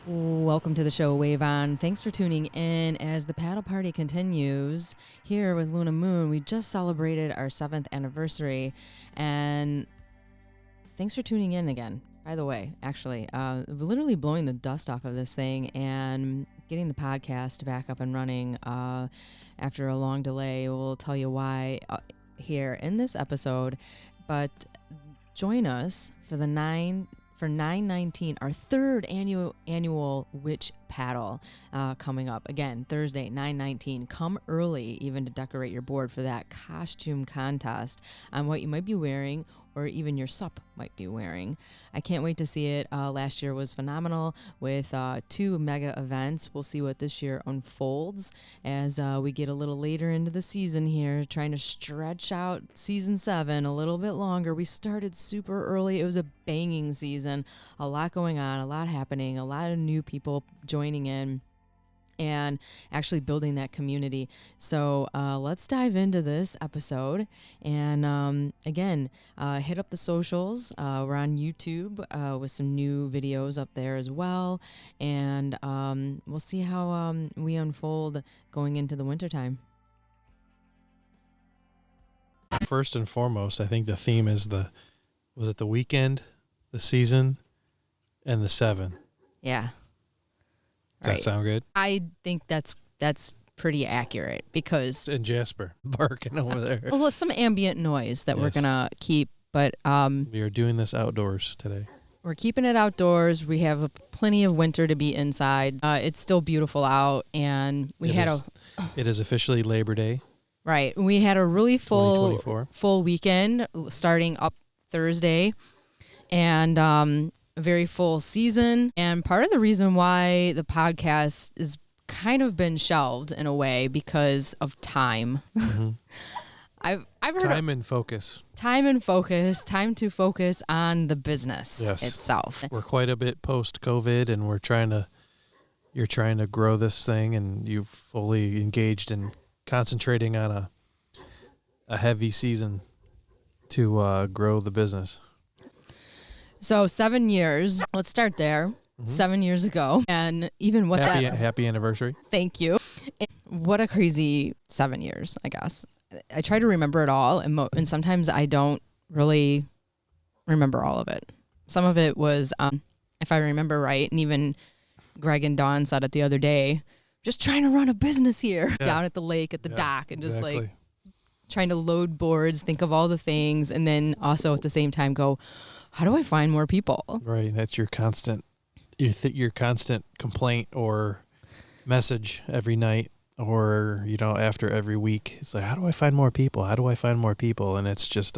Welcome to the show, Wave On. Thanks for tuning in as the paddle party continues here with Luna Moon. We just celebrated our 7th anniversary, and thanks for tuning in again. By the way, actually, literally blowing the dust off of this thing and getting the podcast back up and running after a long delay. We'll tell you why here in this episode, but join us for 9/19, our third annual witch paddle coming up. Again, Thursday, 9/19. Come early even to decorate your board for that costume contest on what you might be wearing or even your sup might be wearing. I can't wait to see it. Last year was phenomenal with 2 mega events. We'll see what this year unfolds as we get a little later into the season here, trying to stretch out season 7 a little bit longer. We started super early. It was a banging season, a lot going on, a lot happening, a lot of new people joining in and actually building that community. So let's dive into this episode. And again, hit up the socials. We're on YouTube with some new videos up there as well. And we'll see how we unfold going into the wintertime. First and foremost, I think the theme is was it the weekend, the season, and the 7? Yeah. Does that sound good? I think that's pretty accurate because... And Jasper barking over there. Well, some ambient noise that we're going to keep, but... we are doing this outdoors today. We're keeping it outdoors. We have plenty of winter to be inside. It's still beautiful out, and it is officially Labor Day. Right. We had a really full weekend starting up Thursday, and... a very full season, and part of the reason why the podcast is kind of been shelved in a way because of time. Mm-hmm. I've heard time and focus. Time to focus on the business itself. We're quite a bit post-COVID, and you're trying to grow this thing, and you've fully engaged in concentrating on a heavy season to grow the business. So 7 years, let's start there. Mm-hmm. 7 years ago. And even what happy anniversary. Thank you. What a crazy 7 years, I guess. I try to remember it all, and sometimes I don't really remember all of it. Some of it was, if I remember right, and even Greg and Dawn said it the other day, just trying to run a business here down at the lake, at the dock, and just like trying to load boards, think of all the things, and then also at the same time go, how do I find more people? Right. That's your constant complaint or message every night or, after every week. It's like, how do I find more people? How do I find more people? And it's just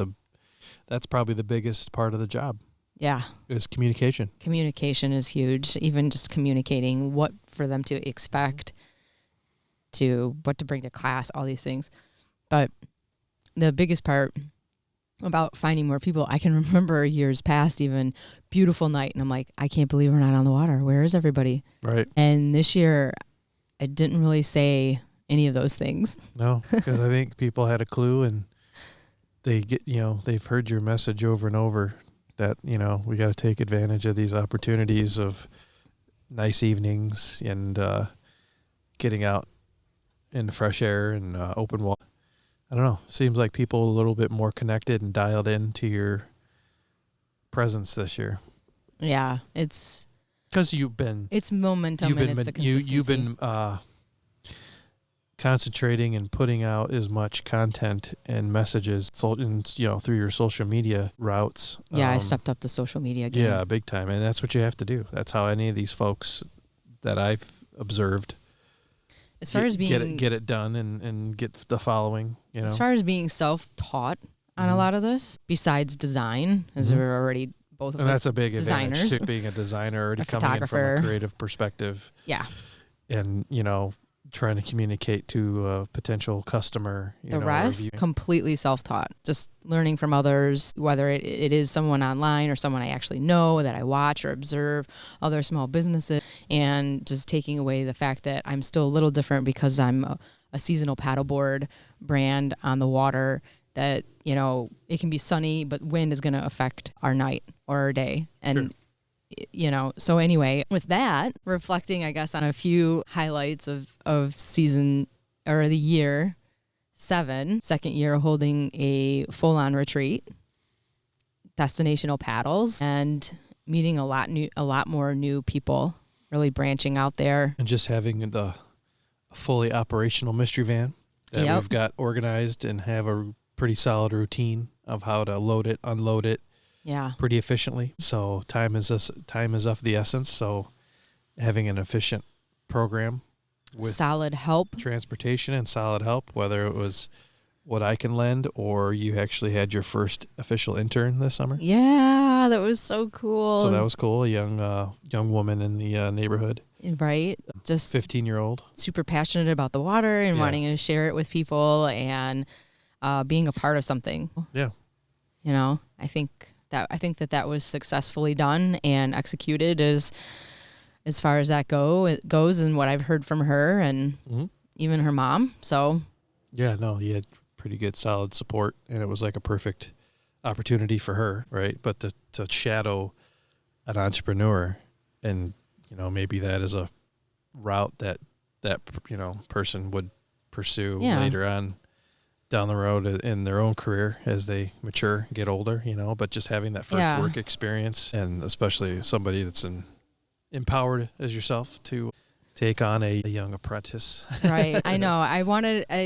that's probably the biggest part of the job. Yeah. Is communication. Communication is huge. Even just communicating what for them to expect, what to bring to class, all these things. But the biggest part about finding more people, I can remember years past, even beautiful night, and I'm like, I can't believe we're not on the water. Where is everybody? Right. And this year, I didn't really say any of those things. No, because I think people had a clue, and they've heard your message over and over that, we got to take advantage of these opportunities of nice evenings and getting out in the fresh air and open water. I don't know. Seems like people a little bit more connected and dialed into your presence this year. Yeah, it's because it's momentum and it's the consistency. You've been concentrating and putting out as much content and messages, through your social media routes. Yeah, I stepped up the social media game. Yeah, big time, and that's what you have to do. That's how any of these folks that I've observed. As far as being get it done and get the following, As far as being self-taught on a lot of this, besides design, as we're already both of us that's a big designers. Advantage too, being a designer, already coming in from a creative perspective. Yeah. And, trying to communicate to a potential customer. The rest, completely self-taught. Just learning from others, whether it is someone online or someone I actually know that I watch or observe, other small businesses, and just taking away the fact that I'm still a little different because I'm a seasonal paddleboard brand on the water that, it can be sunny, but wind is going to affect our night or our day. And So anyway, with that, reflecting, I guess, on a few highlights of season or the year 7, second year holding a full-on retreat, destinational paddles, and meeting a lot more new people, really branching out there. And just having the fully operational mystery van that we've got organized and have a pretty solid routine of how to load it, unload it, pretty efficiently. So time is of the essence. So having an efficient program with solid help, transportation and solid help, whether it was what I can lend or you actually had your first official intern this summer. Yeah, that was so cool. So that was cool. A young woman in the neighborhood. Right. Just 15-year-old. Super passionate about the water and wanting to share it with people and being a part of something. Yeah. I think that was successfully done and executed as far as that goes and what I've heard from her and even her mom. So yeah, no, you had pretty good solid support and it was like a perfect opportunity for her, right? But to shadow an entrepreneur and maybe that is a route that person would pursue later on down the road in their own career as they mature, get older, but just having that first work experience and especially somebody that's empowered as yourself to take on a young apprentice. Right. I know.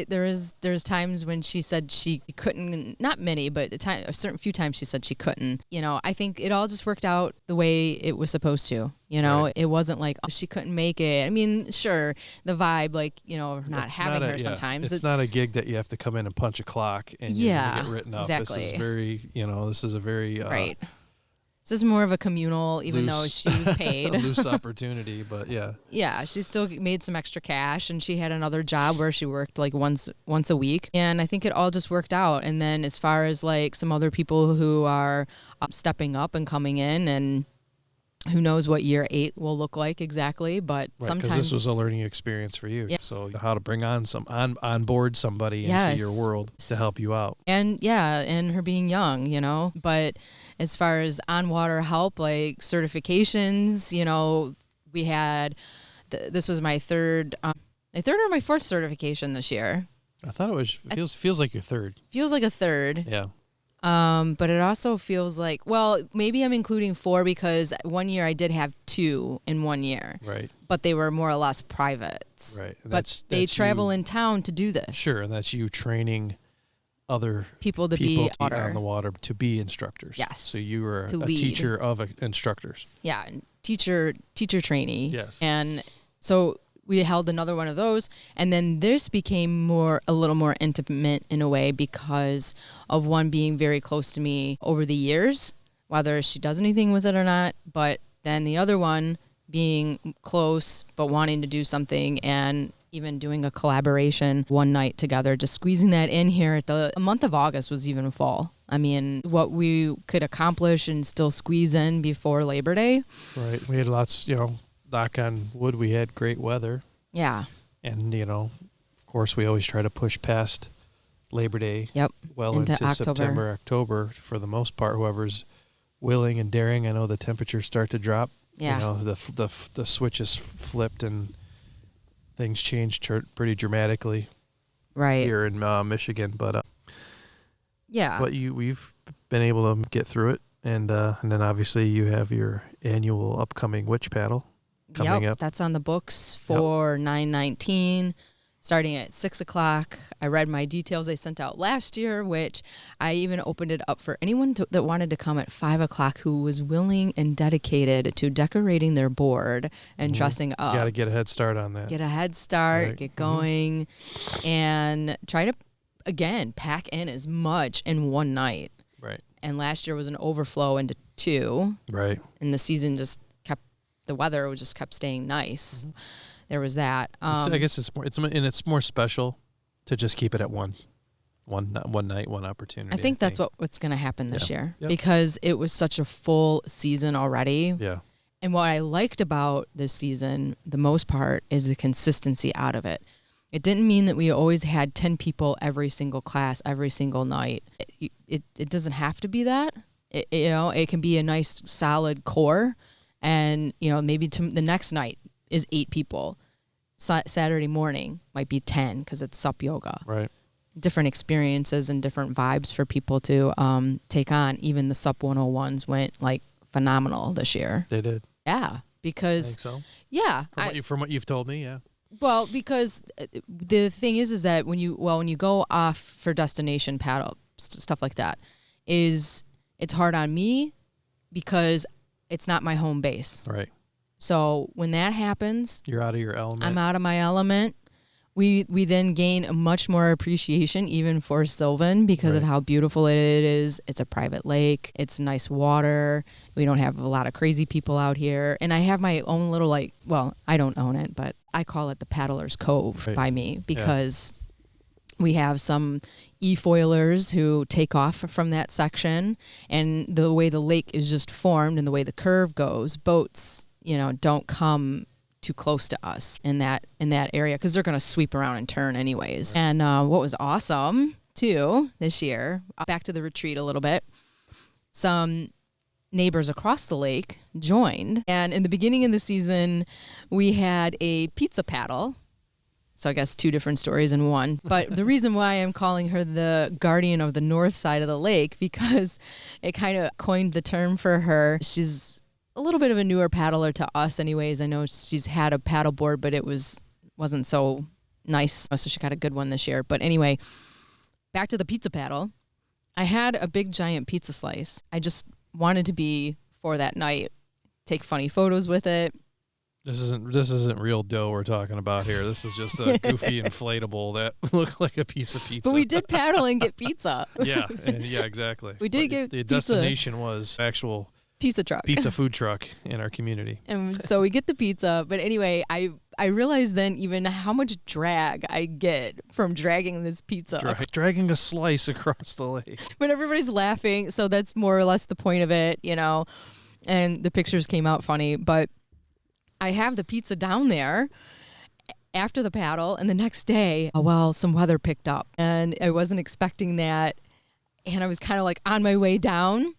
There's times when she said she couldn't, not many, but a certain few times she said she couldn't. I think it all just worked out the way it was supposed to. Right. It wasn't like, she couldn't make it. I mean, sure, the vibe, It's having her sometimes. It's not a gig that you have to come in and punch a clock and you're going to get written up. Exactly. This is a very right. This is more of a communal, even though she was paid. A loose opportunity, but yeah. Yeah, she still made some extra cash, and she had another job where she worked once a week, and I think it all just worked out. And then as far as some other people who are stepping up and coming in, and who knows what year 8 will look like exactly, but sometimes because this was a learning experience for you. Yeah. So how to bring on onboard somebody into your world to help you out. And and her being young, but as far as on-water help, like certifications, we had, this was my third or my fourth certification this year. I thought feels like your third. Feels like a third. Yeah. But it also feels like, well, maybe I'm including 4 because one year I did have 2 in 1 year. Right. But they were more or less private. Right. And but they travel in town to do this. Sure, and that's you training other people to be on the water to be instructors. Yes. So you were a teacher of instructors. Yeah, teacher trainee. Yes. And so we held another one of those, and then this became a little more intimate in a way because of one being very close to me over the years, whether she does anything with it or not, but then the other one being close but wanting to do something and even doing a collaboration one night together, just squeezing that in here. The month of August was even fall. I mean, what we could accomplish and still squeeze in before Labor Day. Right. We had lots, knock on wood, we had great weather. Yeah. And, of course, we always try to push past Labor Day. Yep. Well into September, October, for the most part, whoever's willing and daring. I know the temperatures start to drop. Yeah. The switch is flipped and things changed pretty dramatically. Right. Here in Michigan, but yeah. But we've been able to get through it, and then obviously you have your annual upcoming witch paddle coming up. That's on the books for 9/19, starting at 6:00. I read my details they sent out last year, which I even opened it up for anyone that wanted to come at 5:00 who was willing and dedicated to decorating their board and dressing up. Got to get a head start on that. Get a head start, right. Get going, and try to, again, pack in as much in one night. Right. And last year was an overflow into 2. Right. And the season the weather just kept staying nice. Mm-hmm. There was that. I guess it's more special to just keep it at one night, one opportunity. I think that's what's going to happen this year because it was such a full season already. Yeah. And what I liked about this season, the most part, is the consistency out of it. It didn't mean that we always had 10 people every single class, every single night. It doesn't have to be that. It can be a nice solid core. And, maybe the next night is 8 people. Saturday morning might be 10 because it's sup yoga. Right. Different experiences and different vibes for people to take on. Even the sup 101s went like phenomenal this year. They did. Yeah, because I think so. Yeah, From what you've told me, yeah. Well, because the thing is that when you go off for destination paddle stuff like that, it's hard on me because it's not my home base. Right. So when that happens, you're out of your element. I'm out of my element. We then gain a much more appreciation even for Sylvan because of how beautiful it is. It's a private lake. It's nice water. We don't have a lot of crazy people out here. And I have my own little I don't own it, but I call it the Paddler's Cove by me because we have some e-foilers who take off from that section. And the way the lake is just formed and the way the curve goes, boats, don't come too close to us in that area because they're going to sweep around and turn anyways. And what was awesome too this year, back to the retreat a little bit, some neighbors across the lake joined, and in the beginning of the season we had a pizza paddle. So I guess 2 different stories in one. But the reason why I'm calling her the guardian of the north side of the lake, because it kind of coined the term for her. She's a little bit of a newer paddler to us anyways. I know she's had a paddleboard, but it wasn't so nice. So she got a good one this year. But anyway, back to the pizza paddle. I had a big giant pizza slice. I just wanted to be for that night, take funny photos with it. This isn't real dough we're talking about here. This is just a goofy inflatable that looked like a piece of pizza. But we did paddle and get pizza. Yeah, exactly. We did get the pizza. destination was actual pizza food truck in our community. And so we get the pizza. But anyway, I realized then even how much drag I get from dragging this pizza. Dragging a slice across the lake. But everybody's laughing. So that's more or less the point of it, And the pictures came out funny. But I have the pizza down there after the paddle. And the next day, some weather picked up. And I wasn't expecting that. And I was kind of like on my way down.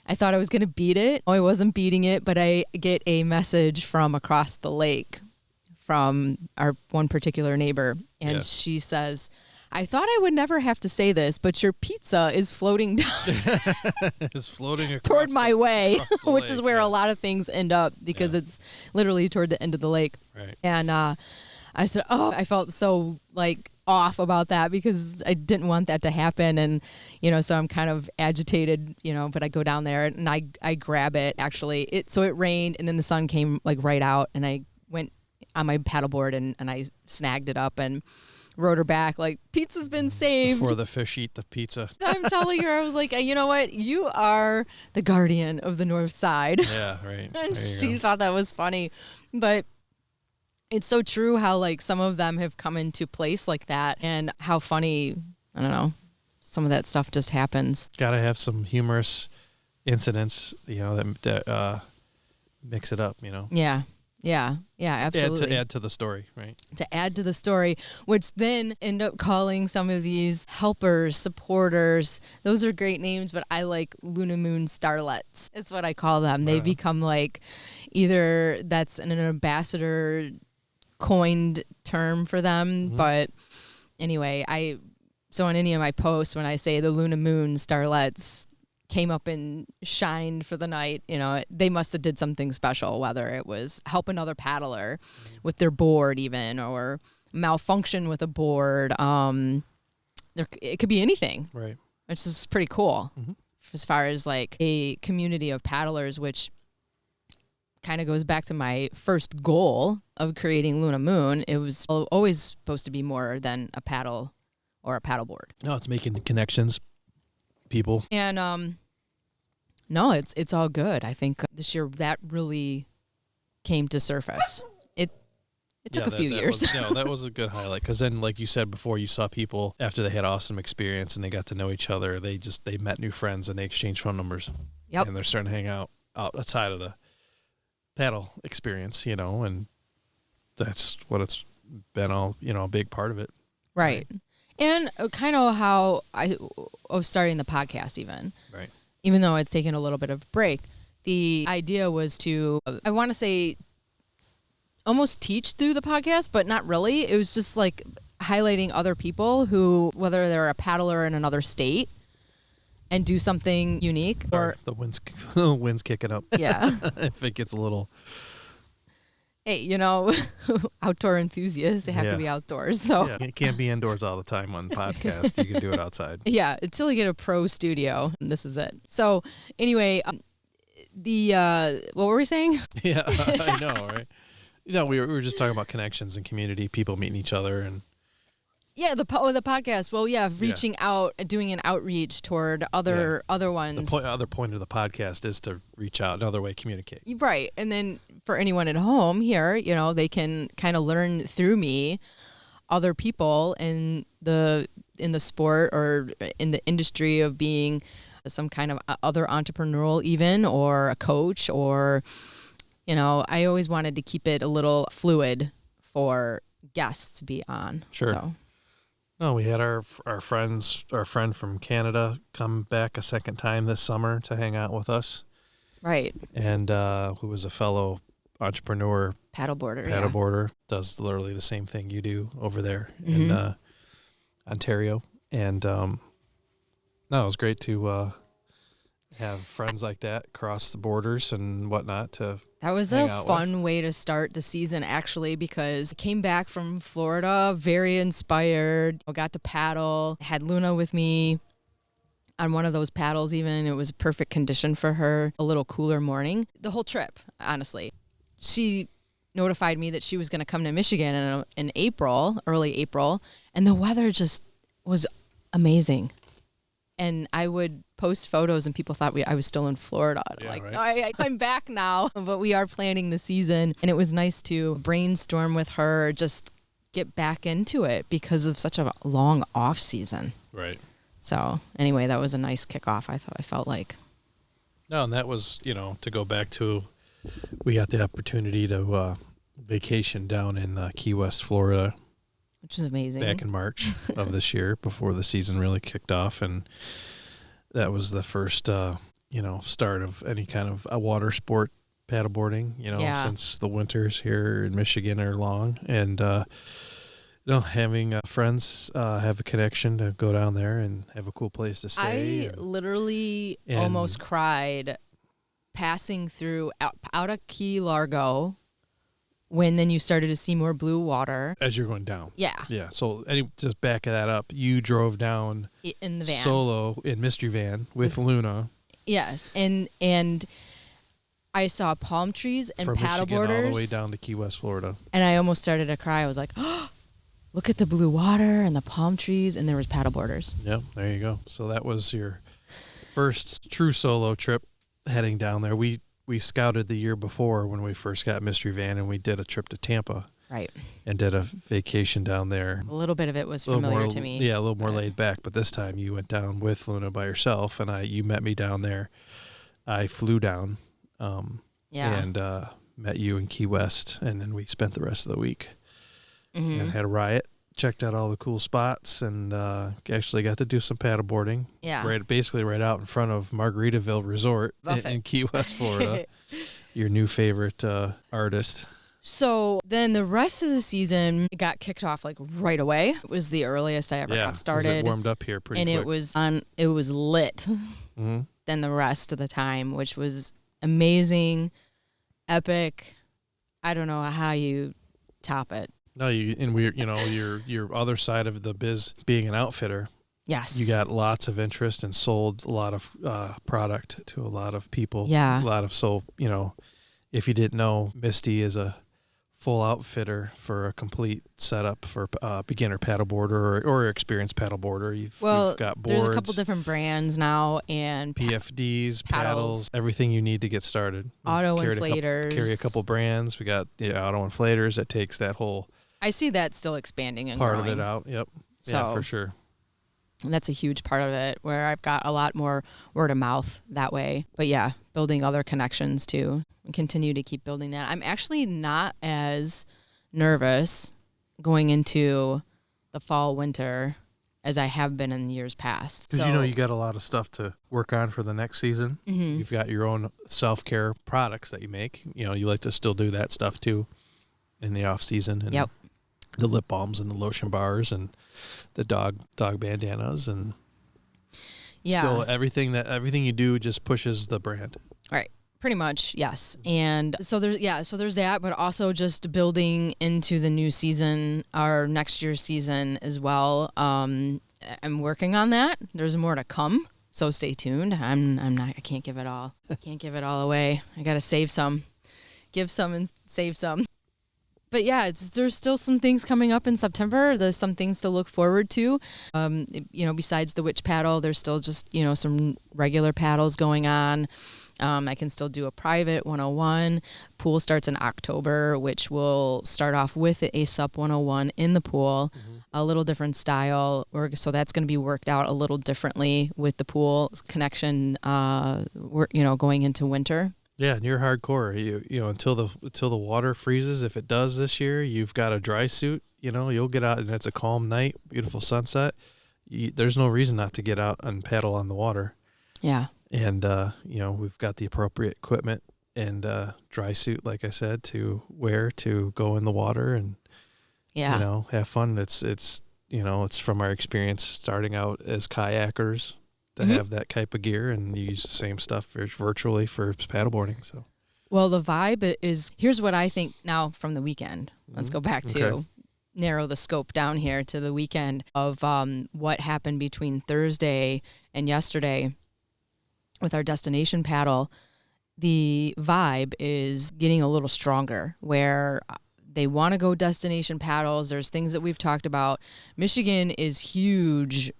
I thought I was going to beat it. I wasn't beating it, but I get a message from across the lake from our one particular neighbor. And she says, I thought I would never have to say this, but your pizza is floating down. It's floating across toward my way, which lake, is where a lot of things end up because it's literally toward the end of the lake. Right. And I said, I felt so off about that because I didn't want that to happen. And, so I'm kind of agitated, but I go down there and I grab it actually. So it rained and then the sun came right out and I went on my paddleboard and I snagged it up and rode her back pizza's been saved. Before the fish eat the pizza. I'm telling her, I was like, you know what? You are the guardian of the north side. Yeah, right. And she thought that was funny. But it's so true how some of them have come into place like that and how funny, I don't know, some of that stuff just happens. Got to have some humorous incidents, that mix it up, Yeah, absolutely. To add to the story, right? To add to the story, which then end up calling some of these helpers, supporters. Those are great names, but I like Luna Moon Starlets. It's what I call them. They become either that's an ambassador coined term for them, but anyway, so on any of my posts when I say the Luna Moon Starlets came up and shined for the night, they must have did something special, whether it was help another paddler with their board even or malfunction with a board. It could be anything, right? Which is pretty cool as far as a community of paddlers, which kind of goes back to my first goal of creating Luna Moon. It was always supposed to be more than a paddle or a paddleboard. No, it's making connections, people. And no, it's all good. I think this year that really came to surface. It took a few years. That was a good highlight because then, like you said before, you saw people after they had awesome experience and they got to know each other. They met new friends and they exchanged phone numbers. Yep. And they're starting to hang out outside of the paddle experience, and that's what it's been a big part of it. Right. And kind of how I was starting the podcast even. Right. Even though it's taken a little bit of a break, The idea was to, I want to say, almost teach through the podcast, but not really. It was just like highlighting other people who, whether they're a paddler in another state, and do something unique. Or the wind's kicking up. Yeah. If it gets a little. Hey, outdoor enthusiasts, they have to be outdoors. So yeah, it can't be indoors all the time on podcast. You can do it outside. Yeah, until you get a pro studio, this is it. So anyway, what were we saying? Yeah, I know, right? We were just talking about connections and community, people meeting each other, and yeah, the podcast. Well, yeah, reaching out, doing an outreach toward other ones. The other point of the podcast is to reach out, another way to communicate. Right, and then for anyone at home here, they can kind of learn through me, other people in the sport or in the industry of being some kind of other entrepreneurial, even, or a coach, or I always wanted to keep it a little fluid for guests to be on. Sure. So. No, we had our friend from Canada come back a second time this summer to hang out with us. Right. And who was a fellow entrepreneur. Paddleboarder. Does literally the same thing you do over there in Ontario. And it was great to have friends like that cross the borders and whatnot to That was a fun way to start the season, actually, because I came back from Florida very inspired. I got to paddle, had Luna with me on one of those paddles even. It was perfect condition for her, a little cooler morning. The whole trip, honestly. She notified me that she was going to come to Michigan in April, early April, and the weather just was amazing. And I would post photos and people thought I was still in Florida. Yeah, like, right. no, I'm back now, but we are planning the season. And it was nice to brainstorm with her, just get back into it because of such a long off season. Right. So anyway, that was a nice kickoff. I felt like. No, and that was, to go back to, we got the opportunity to vacation down in Key West, Florida. Which was amazing. Back in March of this year before the season really kicked off. And that was the first, start of any kind of a water sport paddleboarding, since the winters here in Michigan are long. And, having friends have a connection to go down there and have a cool place to stay. I literally almost cried passing through out of Key Largo when then you started to see more blue water. As you're going down. Yeah. Yeah. So just backing that up, you drove down in the van. Solo in mystery van with Luna. Yes. And I saw palm trees and paddleboarders. All the way down to Key West, Florida. And I almost started to cry. I was like, oh, look at the blue water and the palm trees, and there was paddleboarders. Yep, there you go. So that was your first true solo trip heading down there. We scouted the year before when we first got Mystery Van, and we did a trip to Tampa. Right. And did a vacation down there. A little bit of it was familiar to me. Yeah, a little more laid back. But this time you went down with Luna by yourself, and you met me down there. I flew down and met you in Key West, and then we spent the rest of the week and had a riot. Checked out all the cool spots and actually got to do some paddleboarding. Yeah. Basically right out in front of Margaritaville Resort in Key West, Florida. Your new favorite artist. So then the rest of the season got kicked off like right away. It was the earliest I ever got started. It warmed up here pretty quick. And it was lit than the rest of the time, which was amazing, epic. I don't know how you top it. No, your other side of the biz, being an outfitter. Yes. You got lots of interest and sold a lot of product to a lot of people. Yeah. If you didn't know, Misty is a full outfitter for a complete setup for beginner paddleboarder or experienced paddleboarder. You've got boards. There's a couple different brands now and PFDs, paddles, everything you need to get started. Auto inflators. Carry a couple brands. We got auto inflators that takes that whole. I see that still expanding and part growing. of it out. Yep. Yeah, for sure. And that's a huge part of it, where I've got a lot more word of mouth that way. But yeah, building other connections too, and continue to keep building that. I'm actually not as nervous going into the fall, winter as I have been in years past. Because you got a lot of stuff to work on for the next season. Mm-hmm. You've got your own self-care products that you make. You like to still do that stuff too in the off season. And Yep. the lip balms and the lotion bars and the dog bandanas and still everything you do just pushes the brand. Right. Pretty much, yes. And so there's that, but also just building into the new season, our next year's season as well. I'm working on that. There's more to come, so stay tuned. I can't give it all. Can't give it all away. I got to save some. Give some and save some. But yeah, there's still some things coming up in September. There's some things to look forward to. Besides the witch paddle, there's still just, some regular paddles going on. I can still do a private 101. Pool starts in October, which will start off with the ASUP 101 in the pool, a little different style. So that's going to be worked out a little differently with the pool connection, going into winter. Yeah, and you're hardcore. Until the water freezes. If it does this year, you've got a dry suit. You'll get out and it's a calm night, beautiful sunset. There's no reason not to get out and paddle on the water. Yeah. And we've got the appropriate equipment and dry suit, like I said, to wear to go in the water and have fun. It's from our experience starting out as kayakers to have that type of gear, and you use the same stuff virtually for paddleboarding. So, well, the vibe is, here's what I think now from the weekend. Let's go back to narrow the scope down here to the weekend of what happened between Thursday and yesterday with our destination paddle. The vibe is getting a little stronger where they want to go destination paddles. There's things that we've talked about. Michigan is huge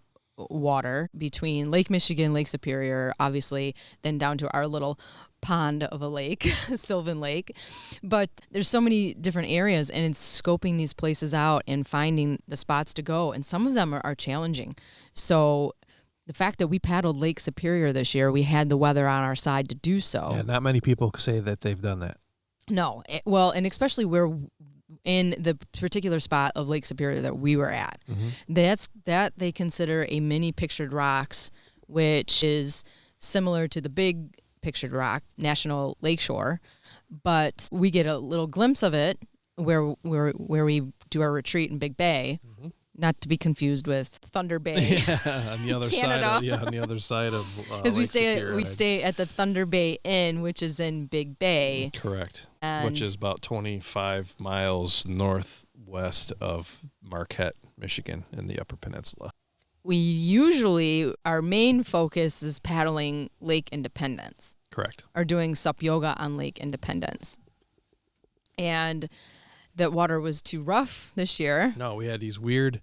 water between Lake Michigan, Lake Superior, obviously, then down to our little pond of a lake, Sylvan Lake. But there's so many different areas, and it's scoping these places out and finding the spots to go. And some of them are challenging. So the fact that we paddled Lake Superior this year, we had the weather on our side to do so. Yeah, not many people say that they've done that. No. And especially where in the particular spot of Lake Superior that we were at. That they consider a mini Pictured Rocks, which is similar to the big Pictured Rock National Lakeshore, but we get a little glimpse of it where we do our retreat in Big Bay. Not to be confused with Thunder Bay. Yeah, on the other side of because we stay at the Thunder Bay Inn, which is in Big Bay. Correct. Which is about 25 miles northwest of Marquette, Michigan, in the Upper Peninsula. Our main focus is paddling Lake Independence. Correct. Or doing sup yoga on Lake Independence. And that water was too rough this year. No, we had these weird,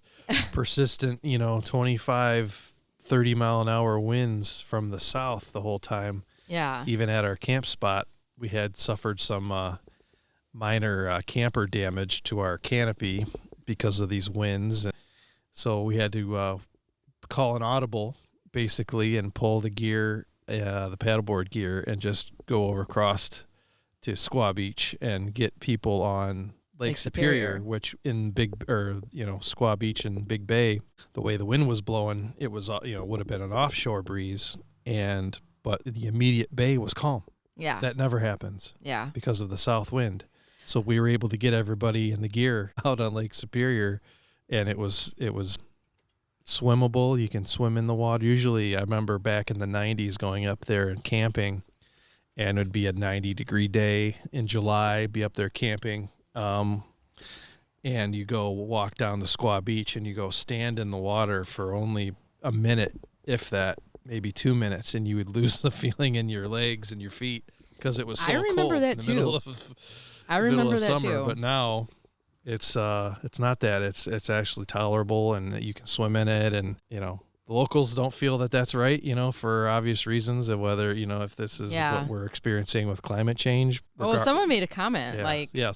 persistent, 25, 30 mile an hour winds from the south the whole time. Yeah. Even at our camp spot, we had suffered some minor camper damage to our canopy because of these winds. So we had to call an audible, basically, and pull the gear, the paddleboard gear, and just go across to Squaw Beach and get people on Lake Superior, which in Squaw Beach and Big Bay, the way the wind was blowing, it was would have been an offshore breeze, but the immediate bay was calm. Yeah, that never happens. Yeah, because of the south wind. So we were able to get everybody in the gear out on Lake Superior, and it was swimmable. You can swim in the water. Usually, I remember back in the 90s going up there and camping, and it would be a 90-degree day in July. Be up there camping. And you go walk down the Squaw Beach and you go stand in the water for only a minute, if that, maybe 2 minutes, and you would lose the feeling in your legs and your feet because it was so cold. I remember that too. I remember that too. But now it's not that. It's actually tolerable, and you can swim in it, and the locals don't feel that that's right, for obvious reasons of whether, if this is what we're experiencing with climate change. Well, someone made a comment,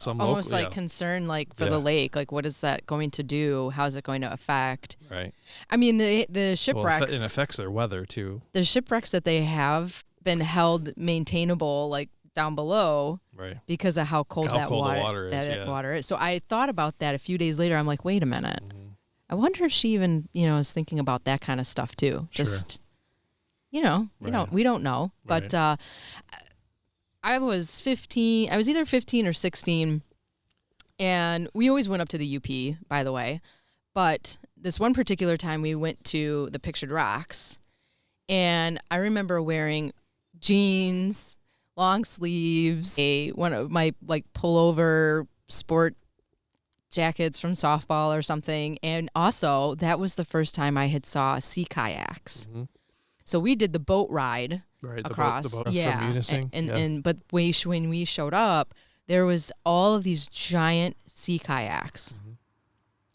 some almost concern, for the lake, what is that going to do? How is it going to affect? Right. I mean, the shipwrecks. Well, it affects their weather, too. The shipwrecks that they have been held maintainable, down below, right? Because of how cold the water is. Water is. So I thought about that a few days later. I'm like, wait a minute. I wonder if she even, is thinking about that kind of stuff too. Sure. Just, Right. we don't know. Right. But I was 15. I was either 15 or 16. And we always went up to the UP, by the way. But this one particular time we went to the Pictured Rocks. And I remember wearing jeans, long sleeves, one of my pullover sport jackets from softball or something. And also, that was the first time I had saw sea kayaks. Mm-hmm. So we did the boat ride across. The boat yeah. from Munising. But when we showed up, there was all of these giant sea kayaks. Mm-hmm.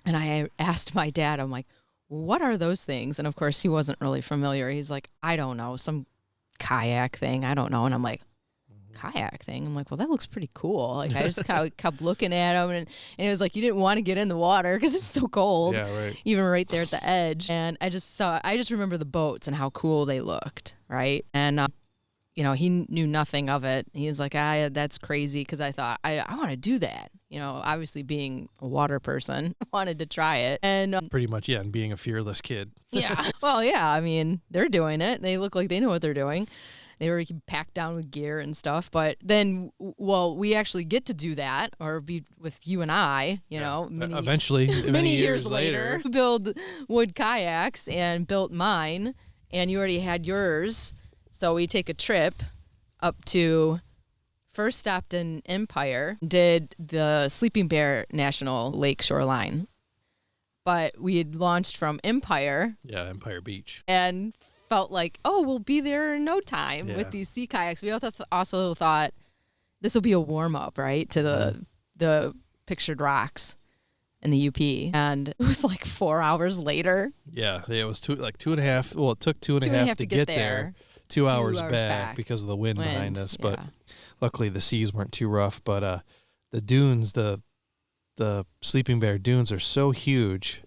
And I asked my dad, I'm like, what are those things? And of course, he wasn't really familiar. He's like, I don't know, some kayak thing. I don't know. And I'm like, kayak thing? I'm like, well, that looks pretty cool. Like, I just kind of kept looking at him. And it was like, you didn't want to get in the water because it's so cold. Yeah, right. Even right there at the edge. And I just remember the boats and how cool they looked, right? And he knew nothing of it. He was like, that's crazy, because I thought, I want to do that. Obviously being a water person, I wanted to try it. And pretty much, yeah, and being a fearless kid. Yeah. Well, yeah, I mean, they're doing it. They look like they know what they're doing. They were packed down with gear and stuff. But then, we actually get to do that, or be with you and I, eventually, many years later, build wood kayaks and built mine, and you already had yours. So we take a trip up to, first stopped in Empire, did the Sleeping Bear National Lake shoreline. But we had launched from Empire. Yeah, Empire Beach. And felt like, we'll be there in no time with these sea kayaks. We also thought this will be a warm-up, right, to the Pictured Rocks in the UP. And it was like 4 hours later. Yeah, it was 2.5. Well, it took 2.5 to get there. 2 hours back because of the wind behind us. But luckily the seas weren't too rough. But the dunes, the Sleeping Bear dunes are so huge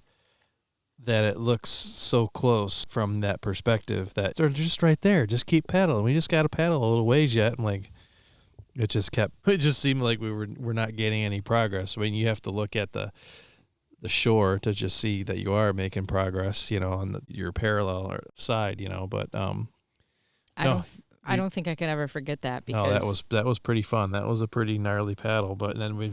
that it looks so close from that perspective that they're just right there. Just keep paddling. We just got to paddle a little ways yet. And like, it just seemed like we're not getting any progress. I mean, you have to look at the shore to just see that you are making progress, on your parallel side, but I don't think I can ever forget that, because that was pretty fun. That was a pretty gnarly paddle, but then we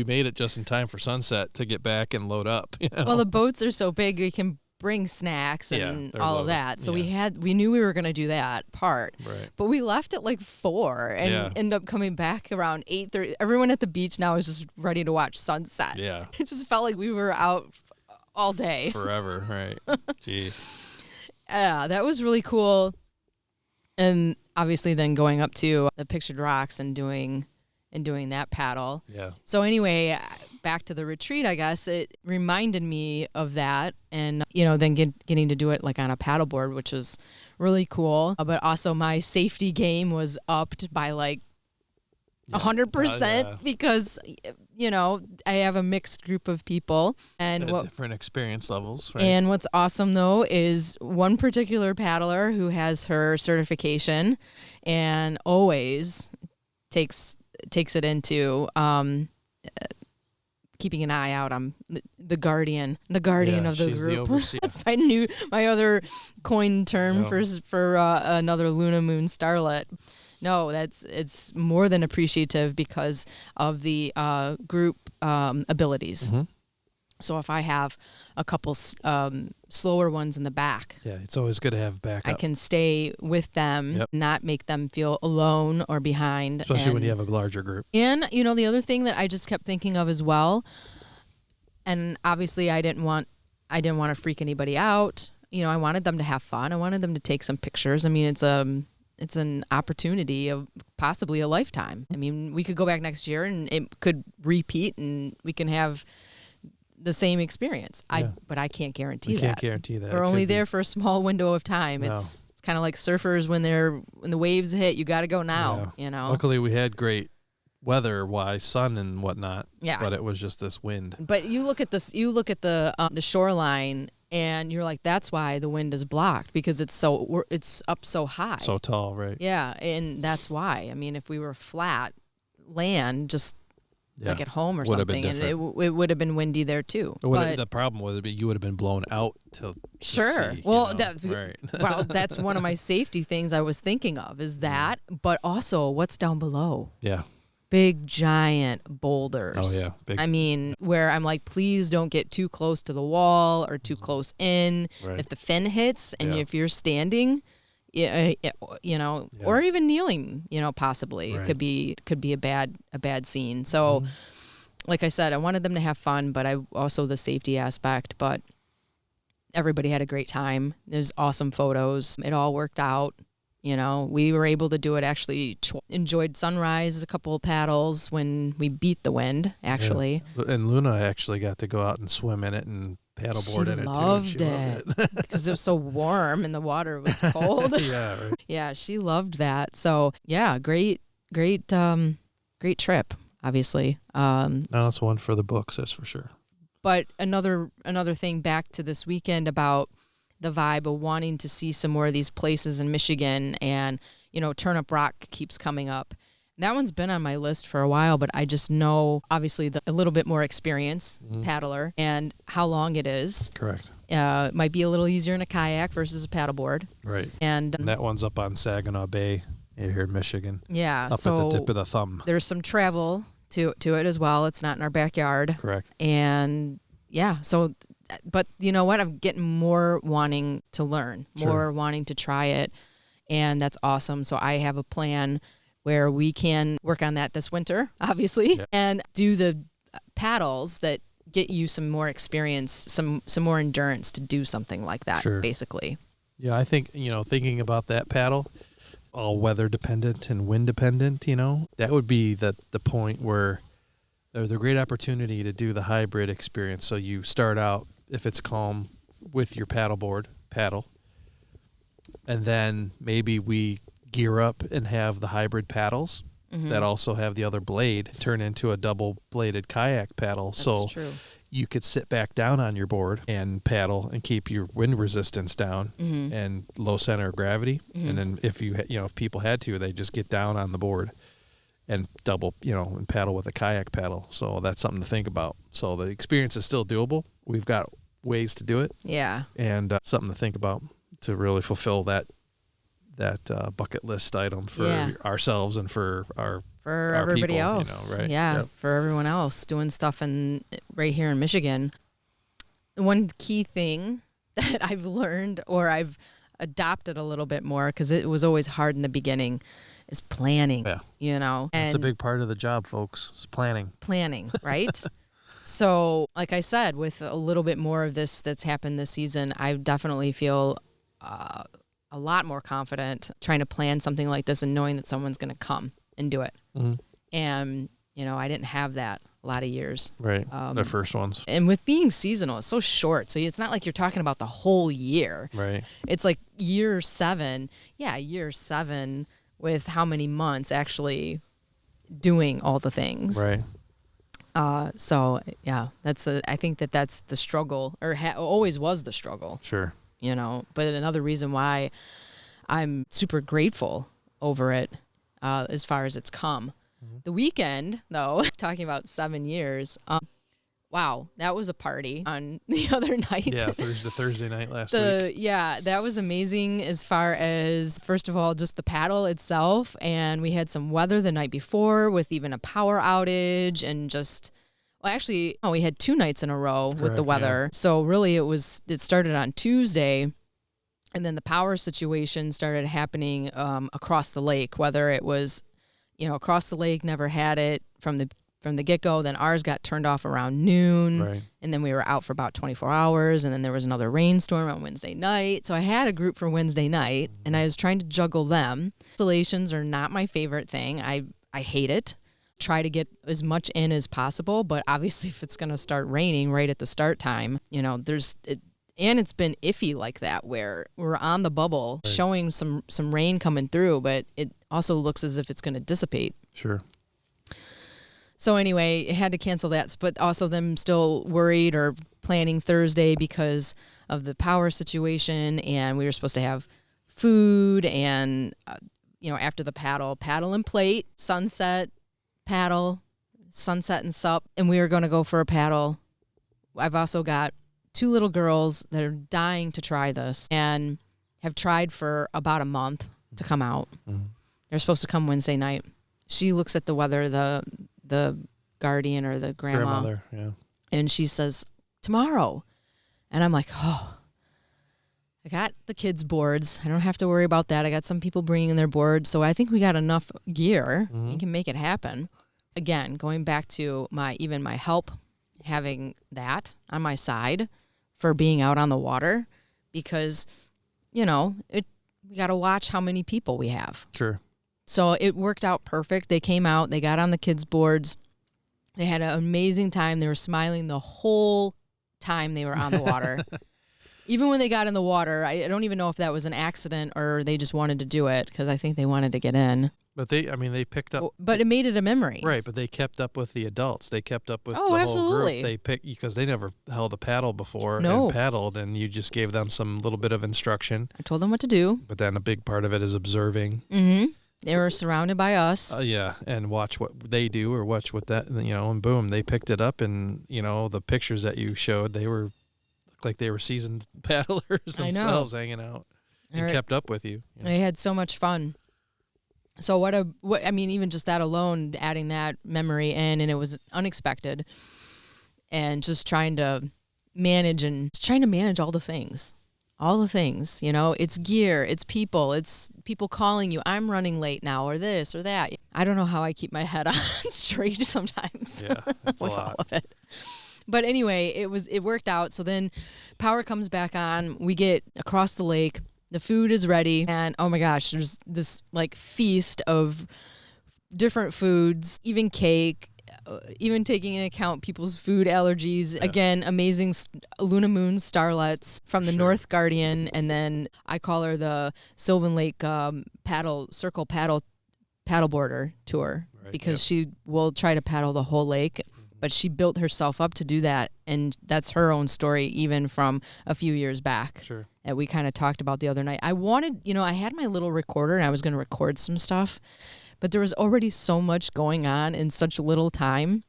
made it just in time for sunset to get back and load up. Well, the boats are so big we can bring snacks and all of that. So we knew we were going to do that part. Right. But we left at like 4 and ended up coming back around 8:30. Everyone at the beach now is just ready to watch sunset. Yeah. It just felt like we were out all day. Forever, right? Jeez. Yeah, that was really cool. And obviously then going up to the Pictured Rocks and doing that paddle. Yeah. So anyway, back to the retreat, I guess, it reminded me of that. And, then getting to do it like on a paddleboard, which was really cool. But also my safety game was upped by like 100% because, I have a mixed group of people. And different experience levels, right? And what's awesome, though, is one particular paddler who has her certification and always takes it into keeping an eye out on the guardian of the she's group. The overseer. That's my other coined term for another Luna Moon starlet. No, it's more than appreciative because of the group abilities. Mm-hmm. So if I have a couple slower ones in the back, it's always good to have backup. I can stay with them, not make them feel alone or behind. Especially when you have a larger group. And, the other thing that I just kept thinking of as well, and obviously I didn't want to freak anybody out. I wanted them to have fun. I wanted them to take some pictures. I mean, it's an opportunity of possibly a lifetime. I mean, we could go back next year and it could repeat and we can have the same experience. But I can't guarantee that. We can't guarantee that. We're only there for a small window of time. No. It's kind of like surfers when the waves hit, you got to go now, Luckily we had great weather-wise, sun and whatnot. Yeah. But it was just this wind. But you look at the shoreline and you're like, that's why the wind is blocked, because it's up so high. So tall, right? Yeah, and that's why. I mean, if we were flat land, just like at home or Would have been something, and it would have been windy there too. The problem would be you would have been blown out to sure. see, Well, right. well, that's one of my safety things I was thinking of is that, but also what's down below. Yeah. Big giant boulders. Oh yeah, big. I mean, where I'm like, please don't get too close to the wall or too close in. Right. If the fin hits and Yeah. if you're standing, or even kneeling, possibly Right. it could be a bad scene. So, like I said, I wanted them to have fun, but I also the safety aspect. But everybody had a great time. There's awesome photos. It all worked out. We were able to do it. Actually, enjoyed sunrise, a couple of paddles when we beat the wind. Actually, And Luna actually got to go out and swim in it and paddleboard in it too. Loved it because it was so warm and the water was cold. Yeah, right. Yeah, she loved that. So yeah, great trip. Obviously, No, it's one for the books, that's for sure. but another thing back to this weekend about the vibe of wanting to see some more of these places in Michigan, and Turnip Rock keeps coming up. That one's been on my list for a while, but I just know obviously a little bit more experience paddler and how long it is. Correct. It might be a little easier in a kayak versus a paddleboard. Right. And that one's up on Saginaw Bay here in Michigan. yeah, Up so at the tip of the thumb. there's some travel to it as well. It's not in our backyard. Correct. And yeah, so, but you know what? I'm getting more wanting to learn, more wanting to try it. And that's awesome. So I have a plan where we can work on that this winter, obviously, and do the paddles that get you some more experience, some more endurance to do something like that, basically. Yeah, I think, thinking about that paddle, all weather dependent and wind dependent, that would be the point where there's a great opportunity to do the hybrid experience. So you start out, if it's calm, with your paddle, and then maybe we gear up and have the hybrid paddles that also have the other blade turn into a double-bladed kayak paddle. That's true. You could sit back down on your board and paddle and keep your wind resistance down and low center of gravity. And then if if people had to, they just get down on the board and double, and paddle with a kayak paddle. So that's something to think about. So the experience is still doable. We've got ways to do it. Yeah. And something to think about to really fulfill that bucket list item for ourselves and for our everybody people, else. right? Yeah, Yep. for everyone else doing stuff right here in Michigan. One key thing that I've learned or I've adopted a little bit more, because it was always hard in the beginning, is planning. Yeah. That's a big part of the job, folks. It's planning. Planning, right? So, like I said, with a little bit more of this that's happened this season, I definitely feel a lot more confident trying to plan something like this and knowing that someone's going to come and do it. And, I didn't have that a lot of years. Right. The first ones. And with being seasonal, it's so short. So it's not like you're talking about the whole year. Right. It's like year 7. Yeah, year 7 with how many months actually doing all the things. Right. So yeah, I think that's the struggle, or always was the struggle. Sure. But another reason why I'm super grateful over it, as far as it's come. The weekend, though, talking about 7 years, wow, that was a party on the other night. Yeah, Thursday night last week. Yeah, that was amazing as far as, first of all, just the paddle itself. And we had some weather the night before with even a power outage and just, well, actually, we had 2 nights in a row with the weather. Yeah. So really it started on Tuesday, and then the power situation started happening across the lake, whether it was, across the lake, never had it from the get-go. Then ours got turned off around noon, Right. And then we were out for about 24 hours, and then there was another rainstorm on Wednesday night. So I had a group for Wednesday night, and I was trying to juggle them. Installations are not my favorite thing. I hate it. Try to get as much in as possible, but obviously if it's going to start raining right at the start time, and it's been iffy like that where we're on the bubble, right, showing some rain coming through, but it also looks as if it's going to dissipate. Sure. So anyway, it had to cancel that, but also them still worried or planning Thursday because of the power situation, and we were supposed to have food and, after the paddle and plate, sunset, paddle, sunset and sup, and we were going to go for a paddle. I've also got 2 little girls that are dying to try this and have tried for about a month to come out. Mm-hmm. They're supposed to come Wednesday night. She looks at the weather, the guardian or the grandmother, yeah, and she says, tomorrow. And I'm like, oh, I got the kids' boards. I don't have to worry about that. I got some people bringing their boards. So I think we got enough gear. Mm-hmm. We can make it happen. Again, going back to my help, having that on my side for being out on the water, because, we got to watch how many people we have. Sure. So it worked out perfect. They came out, they got on the kids' boards. They had an amazing time. They were smiling the whole time they were on the water. Even when they got in the water, I don't even know if that was an accident or they just wanted to do it, because I think they wanted to get in. But they picked up. But it made it a memory. Right, but they kept up with the adults. They kept up with the absolutely. whole group. They picked, because they never held a paddle before No. and paddled, and you just gave them some little bit of instruction. I told them what to do. But then a big part of it is observing. Mm-hmm. They were surrounded by us. Yeah, and watch what they do or watch what that, and boom, they picked it up, and, the pictures that you showed, looked like they were seasoned paddlers themselves hanging out and kept up with you. They had so much fun. So even just that alone, adding that memory in, and it was unexpected, and just trying to manage all the things. All the things, it's gear, it's people calling you, I'm running late now, or this or that. I don't know how I keep my head on straight sometimes. Yeah, that's with a lot. all of it. But anyway, it worked out. So then power comes back on. We get across the lake. The food is ready. And oh my gosh, there's this feast of different foods, even cake, even taking into account people's food allergies. Yeah. Again, amazing Luna Moon starlets from the North Guardian. And then I call her the Sylvan Lake paddleboarder tour, because she will try to paddle the whole lake. But she built herself up to do that, and that's her own story, even from a few years back. Sure. That we kind of talked about the other night. I wanted, I had my little recorder, and I was going to record some stuff, but there was already so much going on in such little time.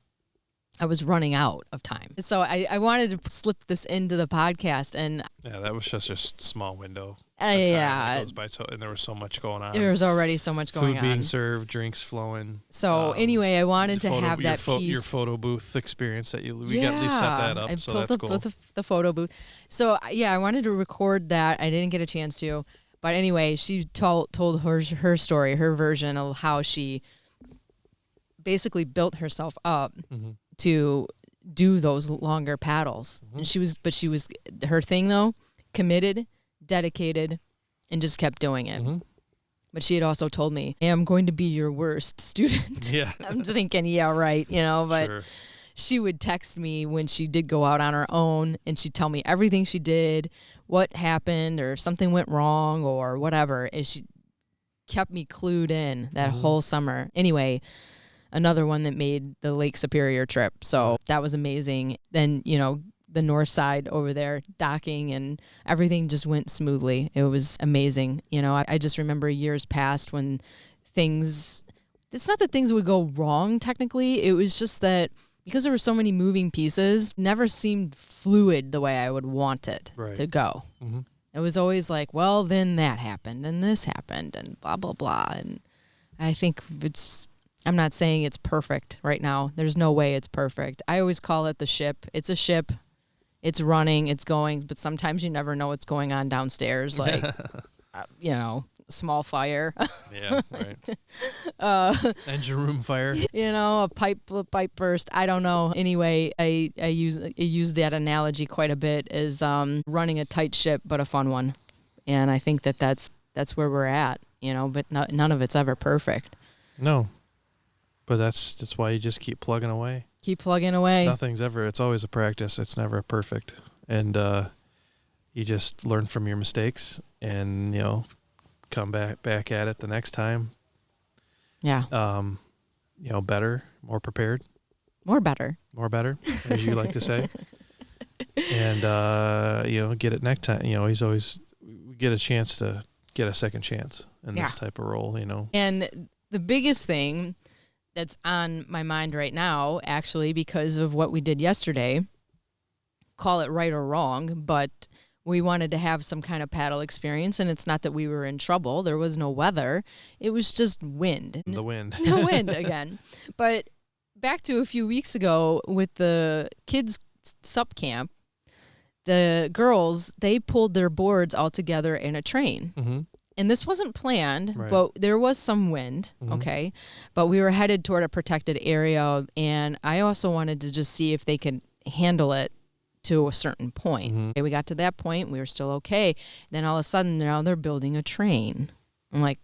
I was running out of time. So I wanted to slip this into the podcast, and yeah, that was just a small window. Yeah. It goes by and there was so much going on. There was already so much going on. Food being served, drinks flowing. So anyway, I wanted to have that piece. Your photo booth experience we got at least set that up. So that's cool. The photo booth. So yeah, I wanted to record that. I didn't get a chance to, but anyway, she told her story, her version of how she basically built herself up to do those longer paddles. And she was her thing though, committed, dedicated, and just kept doing it. But she had also told me, hey, I'm going to be your worst student. Yeah. I'm thinking, yeah, right, but sure. She would text me when she did go out on her own, and she'd tell me everything she did, what happened, or if something went wrong or whatever, and she kept me clued in that whole summer. Anyway, another one that made the Lake Superior trip. So that was amazing. Then, the north side over there, docking, and everything just went smoothly. It was amazing. I just remember years past when it's not that things would go wrong technically. It was just that because there were so many moving pieces, it never seemed fluid the way I would want it to go. It was always like, well, then that happened and this happened and blah, blah, blah. And I think I'm not saying it's perfect right now. There's no way it's perfect. I always call it the ship. It's a ship. It's running, it's going, but sometimes you never know what's going on downstairs, like, small fire. Yeah, right. Engine room fire. A pipe burst. I don't know. Anyway, I use that analogy quite a bit as running a tight ship, but a fun one. And I think that's where we're at, but none of it's ever perfect. No. But that's why you just keep plugging away. Keep plugging away. It's always a practice. It's never perfect. And you just learn from your mistakes and, come back at it the next time. Yeah. Better, more prepared. More better, as you like to say. And, get it next time. We get a chance to get a second chance in this type of role, And the biggest thing that's on my mind right now, actually, because of what we did yesterday. Call it right or wrong, but we wanted to have some kind of paddle experience, and it's not that we were in trouble. There was no weather. It was just wind. The wind. The wind again. But back to a few weeks ago with the kids' sup camp, the girls, they pulled their boards all together in a train. Mm-hmm. And this wasn't planned, Right. but there was some wind, okay? But we were headed toward a protected area, and I also wanted to just see if they could handle it to a certain point. Okay, we got to that point, we were still okay. Then all of a sudden, now they're building a train. I'm like,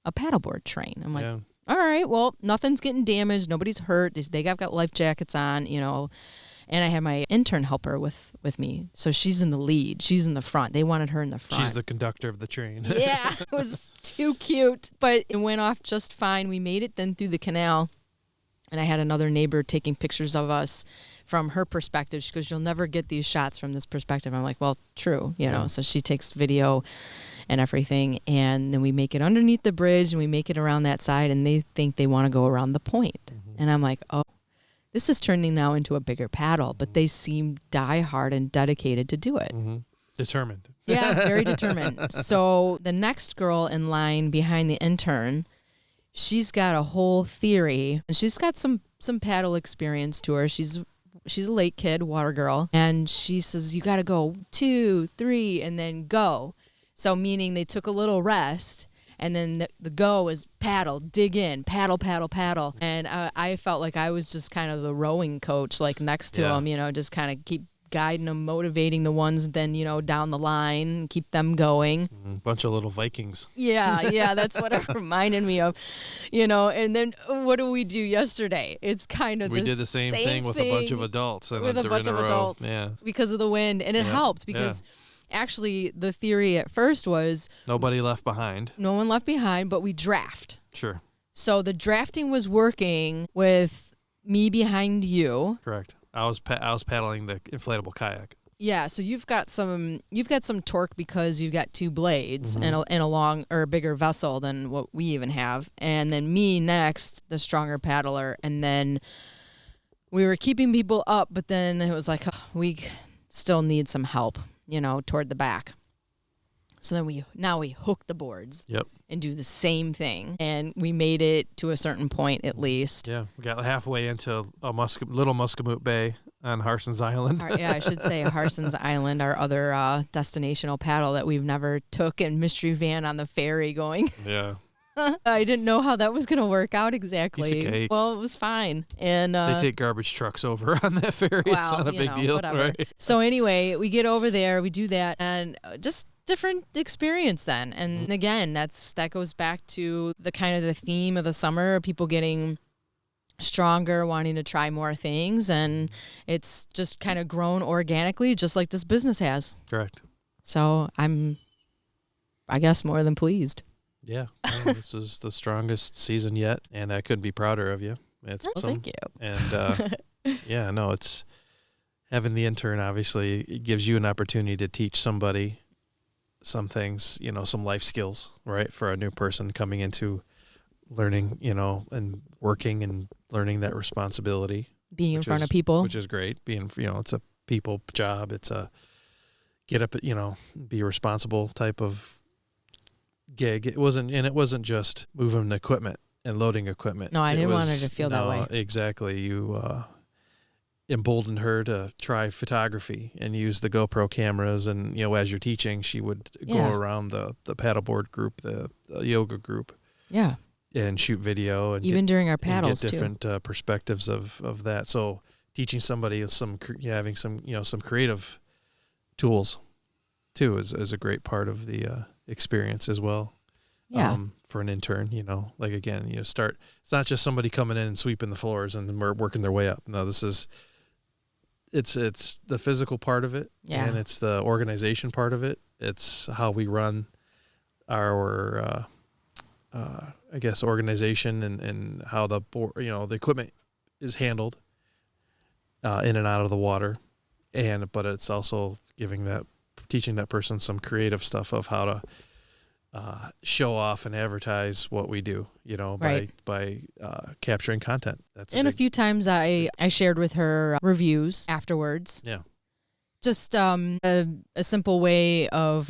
a paddleboard train. I'm like, all right, well, nothing's getting damaged. Nobody's hurt. They got life jackets on, you know. And I had my intern helper with me. So she's in the lead. She's in the front. They wanted her in the front. She's the conductor of the train. Yeah, it was too cute. But it went off just fine. We made it then through the canal. And I had another neighbor taking pictures of us from her perspective. She goes, you'll never get these shots from this perspective. I'm like, well, true, you know. So she takes video and everything. And then we make it underneath the bridge and we make it around that side. And they think they want to go around the point. And I'm like, oh. This is turning now into a bigger paddle, but they seem diehard and dedicated to do it. Determined. Yeah, very determined. So the next girl in line behind the intern, she's got a whole theory, and she's got some paddle experience to her. She's a lake kid, water girl, and she says, you got to go 2, 3, and then go. So meaning they took a little rest. And then the go is paddle, dig in, paddle, paddle, paddle. And I felt like I was just kind of the rowing coach, like next to them, you know, just kind of keep guiding them, motivating the ones, then, you know, down the line, keep them going. Bunch of little Vikings. Yeah, that's what it reminded me of, you know. And then what do we do yesterday? It's kind of we did the same thing with a bunch of adults. And with a bunch of adults, because of the wind. And it helped because... Actually, the theory at first was... Nobody left behind. No one left behind, but we draft. Sure. So the drafting was working with me behind you. Correct. I was paddling the inflatable kayak. Yeah, so you've got some torque because you've got 2 blades and a long or a bigger vessel than what we even have. And then me next, the stronger paddler. And then we were keeping people up, but then it was like, we still need some help, you know, toward the back. So then we hook the boards and do the same thing. And we made it to a certain point at least. Yeah, we got halfway into a little Muscamute Bay on Harson's Island. Yeah, I should say Harson's Island, our other destinational paddle that we've never took, and mystery van on the ferry going. Yeah. I didn't know how that was going to work out exactly. Piece of cake. Well, it was fine. And they take garbage trucks over on that ferry. Well, it's not a big deal. Whatever. Right? So anyway, we get over there, we do that, and just different experience then. And again, that goes back to the kind of the theme of the summer, people getting stronger, wanting to try more things, and it's just kind of grown organically, just like this business has. Correct. So I'm, I guess, more than pleased. Yeah, this is the strongest season yet, and I couldn't be prouder of you. It's awesome. Thank you. And yeah, no, it's having the intern. Obviously, it gives you an opportunity to teach somebody some things, you know, some life skills, right, for a new person coming into learning, you know, and working and learning that responsibility, being in front of people, which is great. Being, you know, it's a people job. It's a get up, you know, be responsible type of gig. It wasn't just moving equipment and loading equipment. No, I didn't want her to feel that way. Exactly. You emboldened her to try photography and use the GoPro cameras, and you know, as you're teaching, she would go around the paddleboard group, the yoga group, and shoot video, and even during our paddles get different perspectives of that. So teaching somebody having some creative tools too is a great part of the experience as well. For an intern, you know, like again, it's not just somebody coming in and sweeping the floors and we're working their way up. No, it's the physical part of it, and it's the organization part of it. It's how we run our I guess organization and how the equipment is handled in and out of the water, but it's also teaching that person some creative stuff of how to show off and advertise what we do, Right. by capturing content. And a few times I shared with her reviews afterwards. Yeah. Just a simple way of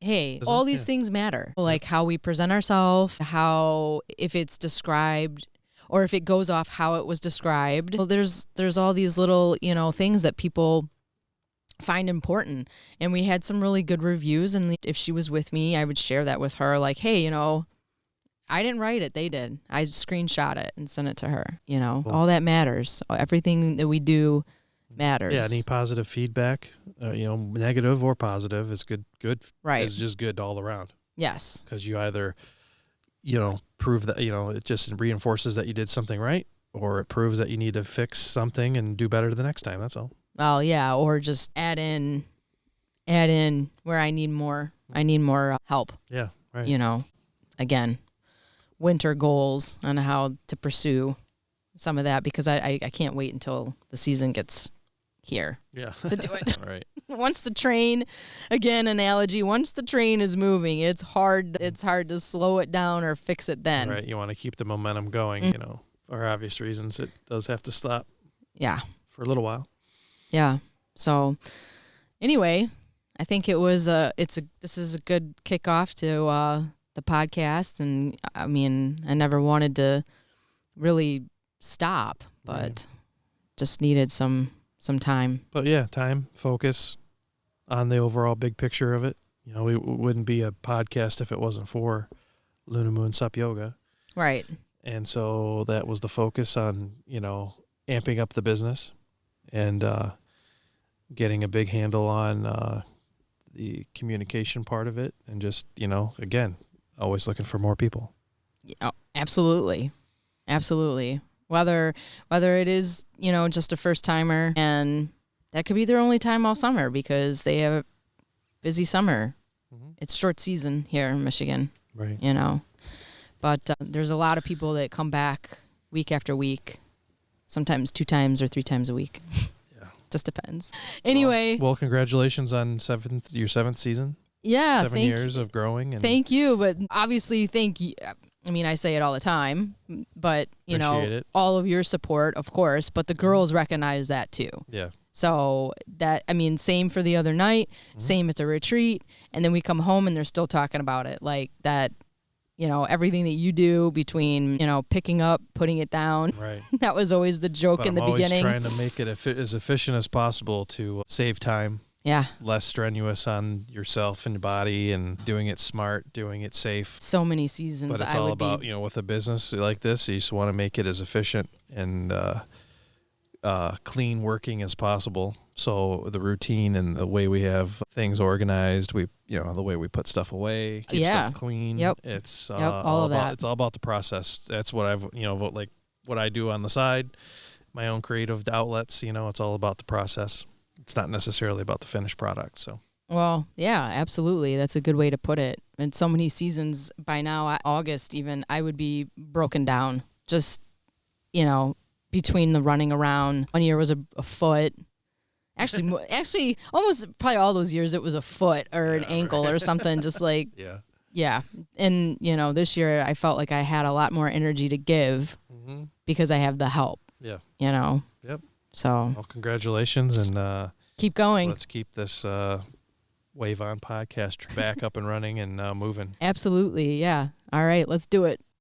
hey, all these things matter. Like how we present ourselves, how if it's described or if it goes off how it was described. Well, there's all these little, things that people find important. And we had some really good reviews, and if she was with me, I would share that with her like, hey, I didn't write it, they did. I screenshot it and sent it to her. Cool. All that matters. Everything that we do matters. Yeah, any positive feedback, negative or positive is good. Good right. is just good all around. Yes. Because you either, prove that, it just reinforces that you did something right, or it proves that you need to fix something and do better the next time. That's all. Well, yeah, or just add in where I need more help. Yeah, right. Again, winter goals on how to pursue some of that, because I can't wait until the season gets here. Yeah. To do it. All right. Once the train, again, analogy, once the train is moving, it's hard to slow it down or fix it then. Right. You want to keep the momentum going, for obvious reasons. It does have to stop. Yeah. For a little while. Yeah. So anyway, I think this is a good kickoff to the podcast, and I mean, I never wanted to really stop, but just needed some time. But yeah, time, focus on the overall big picture of it. We wouldn't be a podcast if it wasn't for Luna Moon Sup Yoga. Right. And so that was the focus on, amping up the business and getting a big handle on the communication part of it, and just, again, always looking for more people. Oh, absolutely. Absolutely. Whether it is, just a first timer, and that could be their only time all summer because they have a busy summer. Mm-hmm. It's short season here in Michigan. Right. But there's a lot of people that come back week after week, sometimes 2 times or 3 times a week. Yeah. Just depends. Anyway. Well, congratulations on your 7th season. Yeah. 7 years of growing. And thank you. But obviously, thank you. I mean, I say it all the time, but, all of your support, of course, but the girls recognize that too. Yeah. So same for the other night, same at the retreat. And then we come home and they're still talking about it. Like that, everything that you do between, picking up, putting it down. Right. That was always the joke in the beginning. I'm always trying to make it as efficient as possible to save time. Yeah. Less strenuous on yourself and your body, and doing it smart, doing it safe. So many seasons. But it's all about, with a business like this, you just want to make it as efficient and clean working as possible. So the routine and the way we have things organized, the way we put stuff away, keep stuff clean. Yep. It's all of that. It's all about the process. That's what I've, like what I do on the side, my own creative outlets, it's all about the process. It's not necessarily about the finished product. So. Well, yeah, absolutely. That's a good way to put it. And so many seasons by now, August even, I would be broken down. Just, between the running around. 1 year was a foot. Actually, almost probably all those years it was a foot or an ankle or something. Just like yeah. And this year I felt like I had a lot more energy to give because I have the help. Yeah. Yep. So. Well, congratulations, and keep going. Let's keep this Wave On podcast back up and running and moving. Absolutely. Yeah. All right. Let's do it.